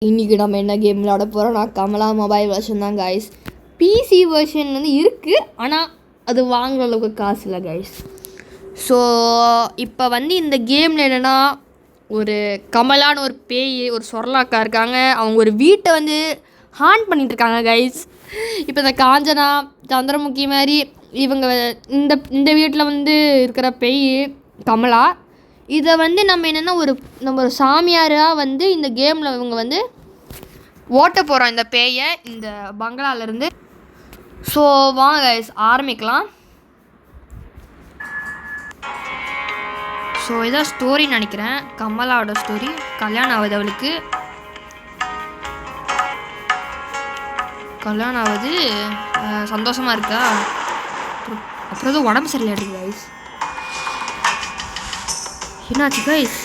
இன்றைக்கி நம்ம என்ன கேம் விளாட போகிறோம்னா கமலா மொபைல் வெர்ஷன் தான் கைஸ். பிசி வெர்ஷன் வந்து இருக்குது, ஆனால் அது வாங்குற அளவுக்கு காசு இல்லை கைஸ். ஸோ இப்போ வந்து இந்த கேமில் என்னென்னா, ஒரு கமலான்னு ஒரு பேய், ஒரு சொரலாக்கா இருக்காங்க. அவங்க ஒரு வீட்டை வந்து ஹான் பண்ணிகிட்ருக்காங்க கைஸ். இப்போ இந்த காஞ்சனா, சந்திரமுகி மாதிரி இவங்க இந்த வீட்டில் வந்து இருக்கிற பேய் கமலா. இதை வந்து நம்ம என்னென்னா நம்ம ஒரு சாமியாராக வந்து இந்த கேமில் இவங்க வந்து ஓட்ட போகிறோம் இந்த பேயை இந்த பங்களாலேருந்து. ஸோ வாங்க கைஸ் ஆரம்பிக்கலாம். ஸோ இதான் ஸ்டோரின்னு நினைக்கிறேன், கமலாவோட ஸ்டோரி. கல்யாணம் ஆகுது, அவளுக்கு கல்யாணம் ஆகுது, சந்தோஷமாக இருக்கா. அப்புறம் எதுவும் உடம்பு சரியில்லை இருக்கு கைஸ். என்னாச்சு கைஸ்?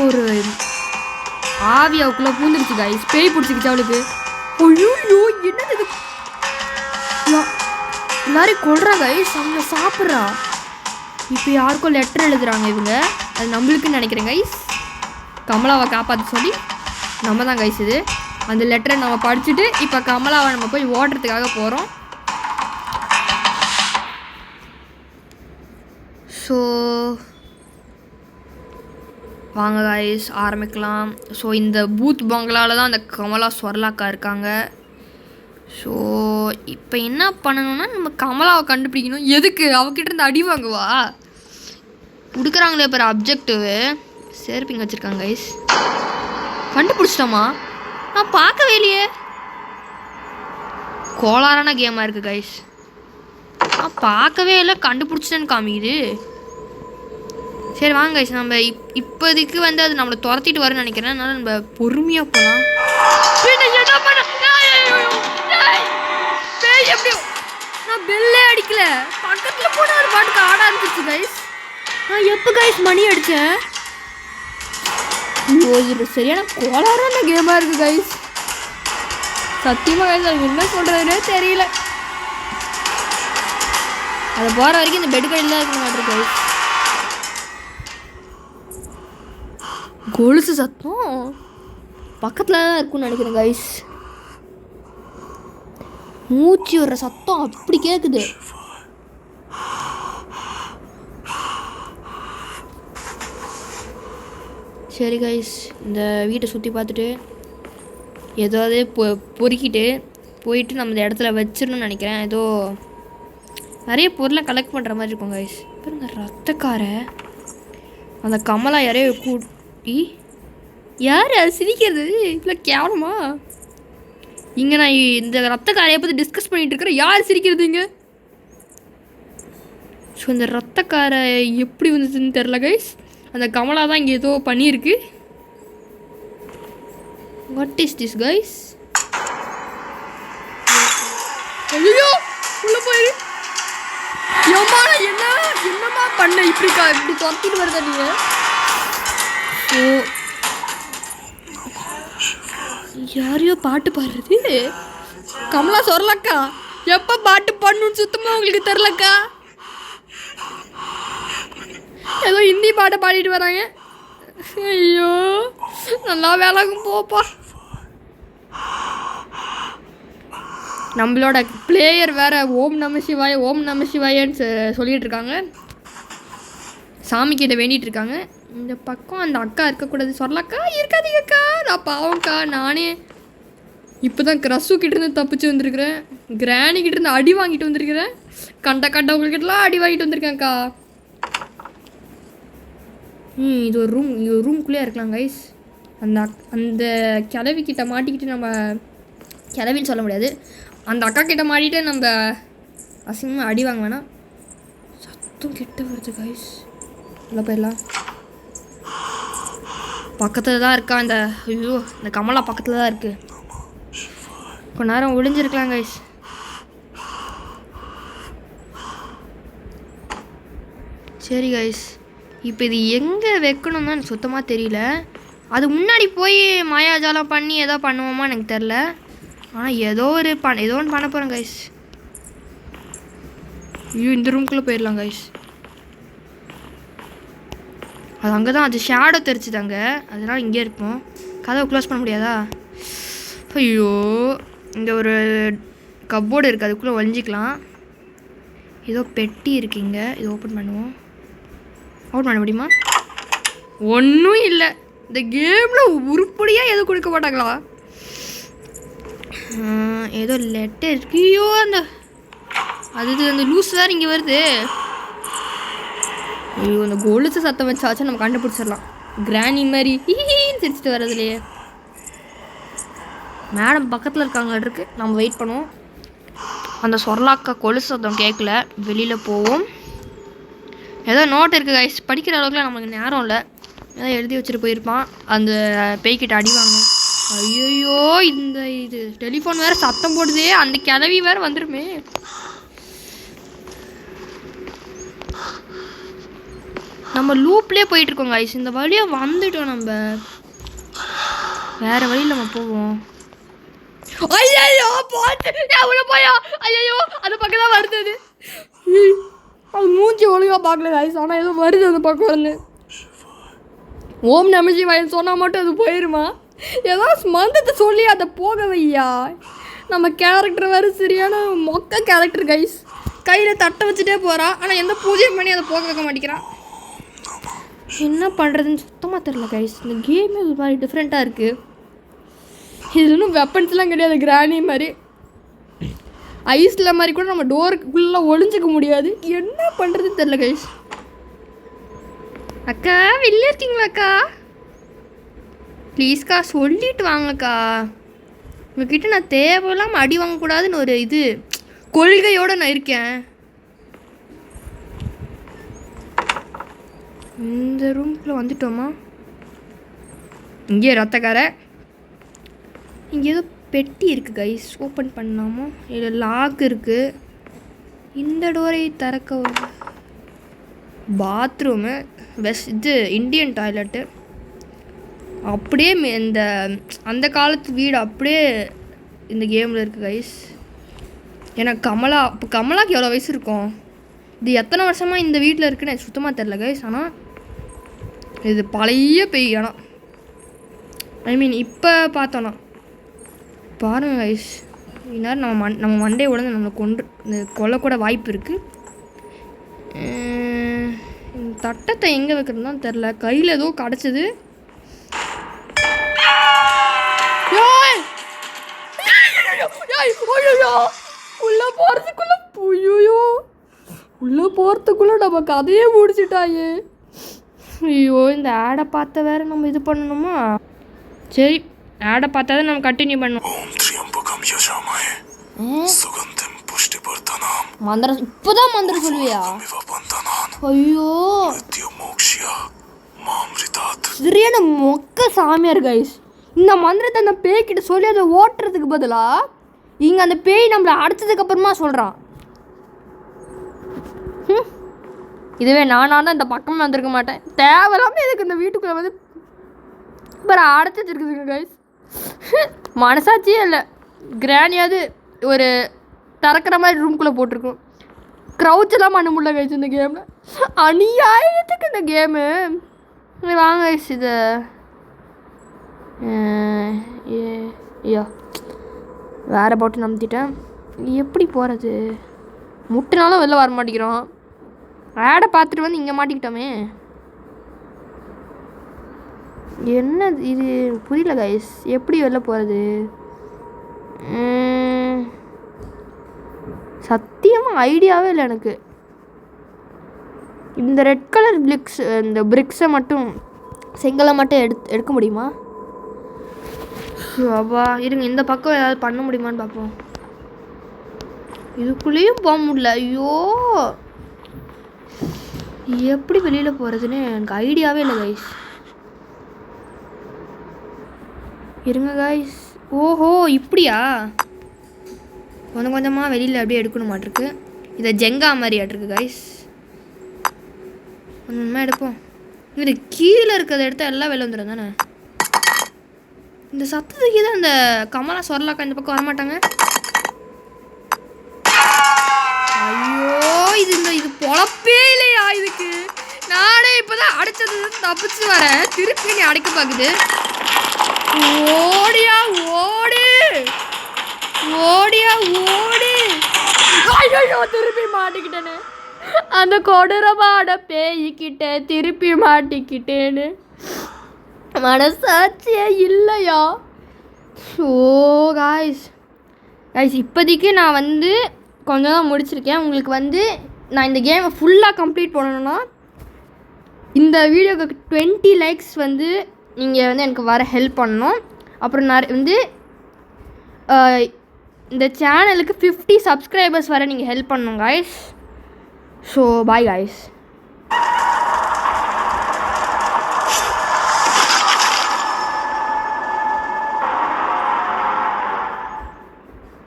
ஒரு ஆவி அவக்குள்ளே பூந்துருச்சு கைஸ், பேய் பிடிச்சிக்கிச்சு அவளுக்கு. ஐயோ என்னது இது? எல்லாரையும் கொள்றா கைஸ், அவங்க சாப்பிட்றா. இப்போ யாருக்கும் லெட்டர் எழுதுறாங்க இவங்க, அது நம்மளுக்குன்னு நினைக்கிறேன் கைஸ். கமலாவை காப்பாற்ற சொல்லி நம்ம தான் கைஸ் இது. அந்த லெட்டரை நம்ம படிச்சுட்டு இப்போ கமலாவை நம்ம போய் ஓட்டுறதுக்காக போகிறோம். ஸோ வாங்க கைஸ் ஆரம்பிக்கலாம். ஸோ இந்த பூத் பங்களாவில் தான் அந்த கமலா சொரலாக்கா இருக்காங்க. ஸோ இப்போ என்ன பண்ணணும்னா, நம்ம கமலாவை கண்டுபிடிக்கணும். எதுக்கு? அவகிட்ட இருந்து அடி வாங்குவா? கொடுக்குறாங்களே பேர் அப்ஜெக்டிவ் சேர்ப்பிங்க வச்சுருக்காங்க கைஸ். கண்டுபிடிச்சிட்டோமா? நான் பார்க்கவே இல்லையே. கோளாறான கேமாக இருக்குது கைஸ். நான் பார்க்கவே இல்லை, கண்டுபிடிச்சிட்டேன்னு காமிக்குது. சரி வாங்க கைஸ், நம்ம இப்போதைக்கு வந்து அது நம்மளை துரத்திட்டு வரேன்னு நினைக்கிறேன். அதனால நம்ம பொறுமையாக போகலாம். நான் பெல்லே அடிக்கல, பக்கத்தில் போன ஒரு பாட்டுக்கு ஆட ஆரம்பிச்சிச்சு கைஸ். நான் எப்போ கைஸ் மணி அடித்தேன்? இது சரியான கோளாறான கேமாக இருக்குது கைஸ். சத்தியமாக கைஸ் அது என்ன சொல்கிறதுனே தெரியல. அதை போகிற வரைக்கும் இந்த பெட் கையில் தான் இருக்க மாட்டேன் கைஸ். கொலுசு சத்தம் பக்கத்தில் தான் இருக்குன்னு நினைக்கிறேன் கைஸ். மூச்சு வர்ற சத்தம் அப்படி கேட்குது. சரி கைஸ், இந்த வீட்டை சுற்றி பார்த்துட்டு ஏதாவது பொறுக்கிட்டு போயிட்டு நம்ம இந்த இடத்துல வச்சிடணும்னு நினைக்கிறேன். ஏதோ நிறைய பொருளை கலெக்ட் பண்ணுற மாதிரி இருக்கும் கைஸ். பாருங்க, ரத்தக்காரை அந்த கமலா யாரையோ யார் அது சிரிக்கிறது? இவ்வளோ கேவலமா? இங்கே நான் இந்த ரத்தக்காரையை பற்றி டிஸ்கஸ் பண்ணிகிட்டு இருக்கிறேன். யார் சிரிக்கிறது இங்கே? ஸோ இந்த ரத்தக்காரை எப்படி வந்துச்சுன்னு தெரில கைஸ். அந்த கமலா தான் இங்கே ஏதோ பண்ணியிருக்கு. What is this guys? ஐயோ உள்ள போயிரு. என்னம்மா பண்ண இப்படி துரத்திட்டு வருதா நீங்கள்? ஸோ யாரையோ பாட்டு பாடுறது. கமலா சொரலக்கா எப்போ பாட்டு பாடணும்னு சுத்தமாக உங்களுக்கு தெரிலக்கா. ஏதோ ஹிந்தி பாட்டை பாடிட்டு வராங்க. ஐயோ நல்லா வேலைக்கும் போப்பா. நம்மளோட பிளேயர் வேறு ஓம் நம சிவாய ஓம் நம சிவாயன்னு சொல்லிகிட்டு இருக்காங்க, சாமிக்கிட்ட வேண்டிகிட்டு இருக்காங்க. இந்த பக்கம் அந்த அக்கா இருக்கக்கூடாது, சொரலக்கா இருக்காதீங்கக்கா, நான் பாவம்க்கா. நானே இப்போ தான் கிட்டேருந்து தப்பிச்சு வந்திருக்கிறேன், கிராணிக்கிட்டேருந்து அடி வாங்கிட்டு வந்திருக்கிறேன், கண்டவங்கக்கிட்டலாம் அடி வாங்கிட்டு வந்திருக்கேன்க்கா. இது ஒரு ரூம்குள்ளேயே இருக்கலாம் கைஸ். அந்த கிளவிக்கிட்ட மாட்டிக்கிட்டு, நம்ம கிளவின்னு சொல்ல முடியாது, அந்த அக்கா கிட்ட மாட்டிட்டு நம்ம அசிங்கமாக அடி வாங்க வேணாம். சத்தம் கிட்ட வருது கைஸ். உள்ள போயிடலாம். பக்கத்தில் தான் இருக்கா இந்த இந்த கமலா பக்கத்தில் தான் இருக்குது. கொஞ்ச நேரம் ஒளிஞ்சிருக்கலாம் கைஸ். சரி கைஸ், இப்போ இது எங்கே வைக்கணும்னு எனக்கு சுத்தமாக தெரியல. அது முன்னாடி போய் மாயாஜாலம் பண்ணி ஏதோ பண்ணுவோமா எனக்கு தெரில. ஆனால் ஏதோ ஒன்று பண்ண போகிறேன் கைஸ். ஐயோ இந்த ரூம்குள்ளே போயிடலாம் கைஸ். அது அங்கே தான், அது ஷேடோ தெரிச்சுது அங்கே, அதனால் இங்கே இருப்போம். கதவை க்ளோஸ் பண்ண முடியாதா? ஐயோ, இந்த ஒரு கப்போர்டு இருக்குது, அதுக்குள்ளே ஒழிஞ்சிக்கலாம். ஏதோ பெட்டி இருக்குங்க, இது ஓப்பன் பண்ணுவோம். ஓப்பன் பண்ண முடியுமா? ஒன்றும் இல்லை. இந்த கேமில் உருப்படியாக எதுவும் கொடுக்க மாட்டாங்களா? ஏதோ லெட்டர் இருக்கியோ, அந்த லூஸ் வேறு இங்கே வருது. ஐயோ, அந்த கொலுசு சத்தம் வச்சாச்சும் நம்ம கண்டுபிடிச்சிடலாம். கிராணி மாதிரி சிரிச்சிட்டு வர்றதுலையே. மேடம் பக்கத்தில் இருக்காங்க இருக்கு, நம்ம வெயிட் பண்ணுவோம். அந்த சொர்லாக்கா கொலுசு சத்தம் கேட்கல, வெளியில் போவோம். ஏதோ நோட் இருக்குது கைஸ், படிக்கிற அளவுக்குலாம் நமக்கு நேரம் இல்லை. ஏதோ எழுதி வச்சுட்டு போயிருப்பான். அந்த பேய்கிட்ட அடி வாங்கணும். ஐயோ, இது டெலிஃபோன் வேறு சத்தம் போடுதே, அந்த கிளவி வேறு வந்துருமே. நம்ம லூப்லேயே போயிட்டுருக்கோம் கைஸ். இந்த வழியாக வந்துட்டோம், நம்ம வேறு வழியில் நம்ம போவோம். ஐயோ போயா, ஐயோ அந்த பக்கம் தான் வருது. அது மூஞ்சி ஒழுங்காக பார்க்கல கைஸ், ஆனால் ஏதோ வருது அந்த பக்கம் வந்து. ஓம் நம சிவாயன் சொன்னால் மட்டும் அது போயிடுமா? ஏதோ மந்தத்தை சொல்லி அதை போக வையா. நம்ம கேரக்டர் வேறு சரியான மொக்க கேரக்டர் கைஸ். கையில் தட்டை வச்சுட்டே போகிறா, ஆனால் எந்த பூஜையும் பண்ணி அதை போக வைக்க மாட்டேங்கிறான். என்ன பண்ணுறதுன்னு சுத்தமாக தெரில கைஸ். இந்த கேமே ஒரு மாதிரி டிஃப்ரெண்ட்டாக இருக்குது. இதில் இன்னும் வெப்பன்ஸ்லாம் கிடையாது, கிராணி மாதிரி ஐஸில் மாதிரி கூட நம்ம டோருக்குள்ளே ஒளிஞ்சிக்க முடியாது. என்ன பண்ணுறதுன்னு தெரில கைஸ். அக்கா வெளில இருக்கீங்களாக்கா? ப்ளீஸ்க்கா சொல்லிட்டு வாங்கக்கா. உங்ககிட்ட நான் தேவையில்லாமல் அடி வாங்கக்கூடாதுன்னு ஒரு கொள்கையோடு நான் இருக்கேன். இந்த ரூம்குள்ளே வந்துட்டோமா? இங்கே ரத்தக்கார. இங்கே ஏதோ பெட்டி இருக்குது கைஸ், ஓப்பன் பண்ணாமோ? இதில் லாக் இருக்குது. இந்த டோரை திறக்க பாத்ரூமு இந்தியன் டாய்லெட்டு. அப்படியே அந்த காலத்து வீடு அப்படியே இந்த கேமில் இருக்குது கைஸ். ஏன்னா கமலாக்கு எவ்வளோ வயசு இருக்கும்? இது எத்தனை வருஷமாக இந்த வீட்டில் இருக்குன்னு எனக்கு சுத்தமாக தெரில கைஸ். ஆனால் இது பழைய பேய். ஆனால் இப்போ பார்த்தோன்னா பாருங்கள் கைஸ், இந்நேரம் நம்ம மண்டையை உடனே நம்மளை கொல்லக்கூட வாய்ப்பு இருக்குது. தட்டத்தை எங்கே வைக்கிறதுன்னு தான் தெரில. கையில் ஏதோ கிடச்சிது. உள்ளே போகிறதுக்குள்ளே நம்ம கதையே முடிச்சிட்டாயே. ஐயோ, இந்த ஆடை பார்த்த வேற நம்ம இது பண்ணணுமா? சரி, ஆடை பார்த்தா தான் நம்ம கண்டினியூ பண்ணுவோம். மந்திரம் இப்போதான் மந்திரம் சொல்லுவியா? ஐயோ, சரியான மொக்க சாமியார் கைஸ். இந்த மந்திரத்தை அந்த பேய்கிட்ட சொல்லி அதை ஓட்டுறதுக்கு பதிலாக இங்கே அந்த பேய் நம்மளை அடைச்சதுக்கு அப்புறமா சொல்கிறான். இதுவே நானாக தான் இந்த பக்கமே வந்திருக்க மாட்டேன். தேவையில்லாமல் எதுக்கு இந்த வீட்டுக்குள்ளே வந்து இப்போ அடைச்சி வச்சுருக்குதுங்க கைஸ். மனசாட்சியே இல்லை. கிராணியாவது ஒரு திறக்கிற மாதிரி ரூம்குள்ளே போட்டிருக்கோம். க்ரௌச்செல்லாம் பண்ண முடியல கைஸ் இந்த கேமில். அநியாயத்துக்கு இந்த கேமு. வாங்க கைஸ், இது ஐயோ வேறு போட்டு நம்பிட்டேன். எப்படி போகிறது? முட்டினாலும் வெளில வர மாட்டேங்கிறோம். ஆடை பார்த்துட்டு வந்து இங்கே மாட்டிக்கிட்டோமே. என்ன இது புரியல கைஸ், எப்படி வெளில போகிறது? சத்தியமாக ஐடியாவே இல்லை எனக்கு. இந்த ரெட் கலர் இந்த பிரிக்ஸை மட்டும் செங்கலை மட்டும் எடுக்க முடியுமா? அப்பா இருங்க, இந்த பக்கம் ஏதாவது பண்ண முடியுமான்னு பார்ப்போம். இதுக்குள்ளேயும் போக முடியல. ஐயோ, எப்படி வெளியில் போகிறதுன்னு எனக்கு ஐடியாவே இல்லை கைஸ். இருங்க கைஸ். ஓஹோ, இப்படியா? கொஞ்சம் கொஞ்சமாக வெளியில் அப்படியே எடுக்கணும் மாட்டிருக்கு. இதை ஜெங்கா மாதிரி ஆட்டிருக்கு கைஸ். கொஞ்சமாக எடுப்போம். இது கீழே இருக்கிறத எடுத்தால் எல்லாம் வெளில வந்துடும் தானே? இந்த சத்தத்துக்கு தான் இந்த கமலா சொரலாக்கா இந்த பக்கம் வரமாட்டாங்க. ஐயோ, இது பொழப்பே இல்லையா இதுக்கு? நானே இப்போதான் அடைச்சது தப்பிச்சு வரேன், திருப்பி நீ அடைக்க பார்க்குது. ஓடியா ஓடு, ஓடியா ஓடு. ஐயோ திருப்பி மாட்டிக்கிட்டேனே, அந்த கொடூரமான பேய்கிட்ட திருப்பி மாட்டிக்கிட்டேன்னு மனசாட்சியே இல்லையா? ஸோ காய்ஸ் இப்போதைக்கு நான் வந்து கொஞ்சம் தான் முடிச்சிருக்கேன். உங்களுக்கு வந்து நான் இந்த கேமை ஃபுல்லாக கம்ப்ளீட் பண்ணணுன்னா இந்த வீடியோக்கு 20 லைக்ஸ் வந்து நீங்கள் வந்து எனக்கு வர ஹெல்ப் பண்ணணும். அப்புறம் நான் வந்து இந்த சேனலுக்கு 50 சப்ஸ்கிரைபர்ஸ் வர நீங்கள் ஹெல்ப் பண்ணணும் காய்ஸ். So bye guys.